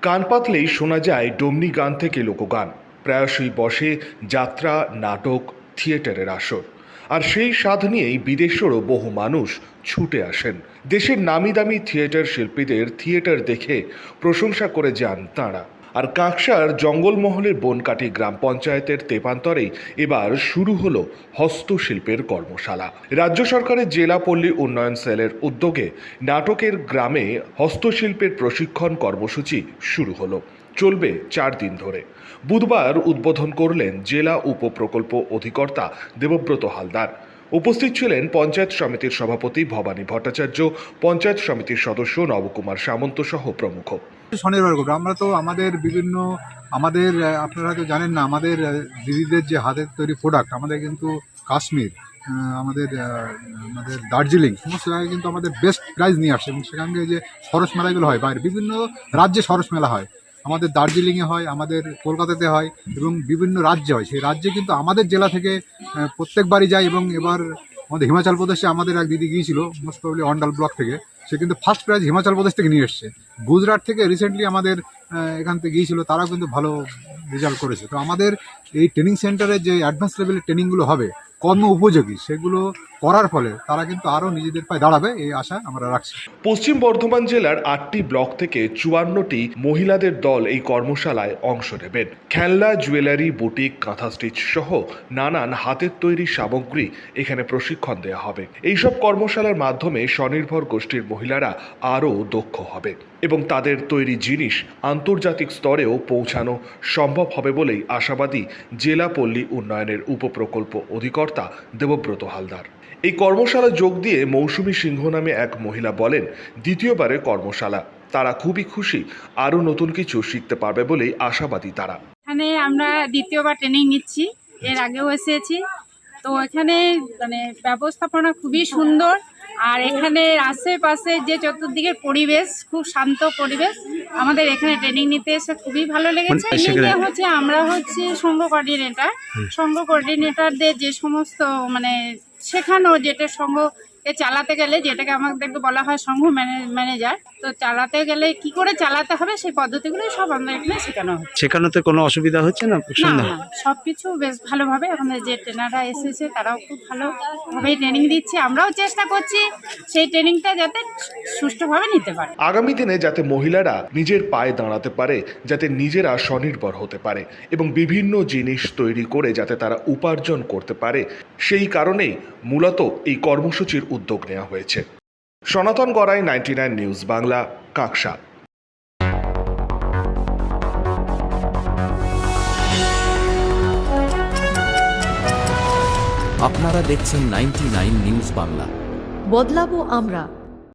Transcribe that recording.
কান পাতলেই শোনা যায় ডমনি গান থেকে লোকগান। প্রায়শই বসে যাত্রা, নাটক, থিয়েটারের আসর। আর সেই স্বাদ নিয়েই বিদেশেরও বহু মানুষ ছুটে আসেন। দেশের নামি দামি থিয়েটার শিল্পীদের থিয়েটার দেখে প্রশংসা করে যান তাঁরা। আর কাঁকসার জঙ্গলমহলের বনকাটি গ্রাম পঞ্চায়েতের তেপান্তরেই এবার শুরু হলো হস্তশিল্পের কর্মশালা। রাজ্য সরকারের জেলা পল্লী উন্নয়ন সেলের উদ্যোগে নাটকের গ্রামে হস্তশিল্পের প্রশিক্ষণ কর্মসূচি শুরু হলো। চলবে 4 দিন ধরে। বুধবার উদ্বোধন করলেন জেলা উপপ্রকল্প অধিকর্তা দেবব্রত হালদার। উপস্থিত ছিলেন পঞ্চায়েত সমিতির সভাপতি ভবানী ভট্টাচার্য, পঞ্চায়েত সমিতির সদস্য নবকুমার সামন্ত সহ প্রমুখ। স্বনির্ভর গোষ্ঠী আমরা তো আমাদের বিভিন্ন আপনারা হয়তো জানেন না, আমাদের দিদিদের যে হাতের তৈরি প্রোডাক্ট, আমাদের কিন্তু কাশ্মীর, আমাদের দার্জিলিং সমস্ত জায়গায় কিন্তু আমাদের বেস্ট প্রাইজ নিয়ে আসে। এবং সেখান থেকে যে সরস মেলাগুলো হয়, বাইরে বিভিন্ন রাজ্যে সরস মেলা হয়, আমাদের দার্জিলিংয়ে হয়, আমাদের কলকাতাতে হয় এবং বিভিন্ন রাজ্যে হয়। সেই রাজ্যে কিন্তু আমাদের জেলা থেকে প্রত্যেকবারই যায়। এবং এবার আমাদের হিমাচল প্রদেশে আমাদের এক দিদি গিয়েছিল, মোস্ট প্রবলি অন্ডাল ব্লক থেকে। সে কিন্তু ফার্স্ট প্রাইজ হিমাচল প্রদেশ থেকে নিয়ে এসছে। গুজরাট থেকে রিসেন্টলি আমাদের এখান থেকে গিয়েছিল, তারাও কিন্তু ভালো রেজাল্ট করেছে। তো আমাদের এই ট্রেনিং সেন্টারে যে অ্যাডভান্স লেভেলের ট্রেনিংগুলো হবে কর্ম উপযোগী, সেগুলো করার ফলে তারা কিন্তু আরও নিজেদের পায়ে দাঁড়াবে, এই আশা আমরা রাখছি। পশ্চিম বর্ধমান জেলার 8টি ব্লক থেকে 54টি মহিলাদের দল এই কর্মশালায় অংশ নেবেন। খেলনা, জুয়েলারি, বুটিক, কাঁথা স্টিচ সহ নানান হাতের তৈরি সামগ্রী এখানে প্রশিক্ষণ দেওয়া হবে। এইসব কর্মশালার মাধ্যমে স্বনির্ভর গোষ্ঠীর মহিলারা আরও দক্ষ হবে এবং তাদের তৈরি জিনিস আন্তর্জাতিক স্তরেও পৌঁছানো সম্ভব হবে বলেই আশাবাদী জেলা পল্লী উন্নয়নের উপপ্রকল্প অধিকর্তা দেবব্রত হালদার। এই কর্মশালা যোগ দিয়ে মৌসুমী সিংহ নামে এক মহিলা বলেন, দ্বিতীয়বারের কর্মশালা, তারা খুবই খুশি, আরও নতুন কিছু শিখতে পারবে বলেই আশাবাদী তারা। এখানে আমরা দ্বিতীয়বার ট্রেনিং নিচ্ছি, এর আগেও এসেছি। তো এখানে ব্যবস্থাপনা খুবই সুন্দর। আর এখানে আশেপাশে যে চতুর্দিকের পরিবেশ খুব শান্ত পরিবেশ। আমাদের এখানে ট্রেনিং নিতে এসে খুবই ভালো লেগেছে। আমরা হচ্ছে সংঘ কোঅর্ডিনেটরদের যে সমস্ত শেখানো, যেটা সংঘকে চালাতে গেলে, যেটাকে আমাদেরকে বলা হয় সংঘ ম্যানেজার, তো চালাতে গেলে কি করে চালাতে হবে সেই পদ্ধতিগুলো সব আমাদের এখানে শেখানো হচ্ছে। শেখানোতে কোনো অসুবিধা হচ্ছে না? না, সবকিছু বেশ ভালোভাবে আমাদের যে ট্রেনাররা এসেছে তারাও খুব ভালোভাবেই ট্রেনিং দিচ্ছে। আমরাও চেষ্টা করছি সেই ট্রেনিংটা যাতে সুষ্ঠুভাবে নিতে পারে। আগামী দিনে যাতে মহিলারা নিজের পায়ে দাঁড়াতে পারে, যাতে নিজেরা স্বনির্ভর হতে পারে এবং বিভিন্ন জিনিস তৈরি করে যাতে তারা উপার্জন করতে পারে, সেই কারণেই মূলত এই কর্মসূচির উদ্যোগ নেওয়া হয়েছে। সনাতন গড়াই, 99 নিউজ বাংলা, কাঁকসা। আপনারা দেখছেন 99 নিউজ বাংলা। বদলাবো আমরা।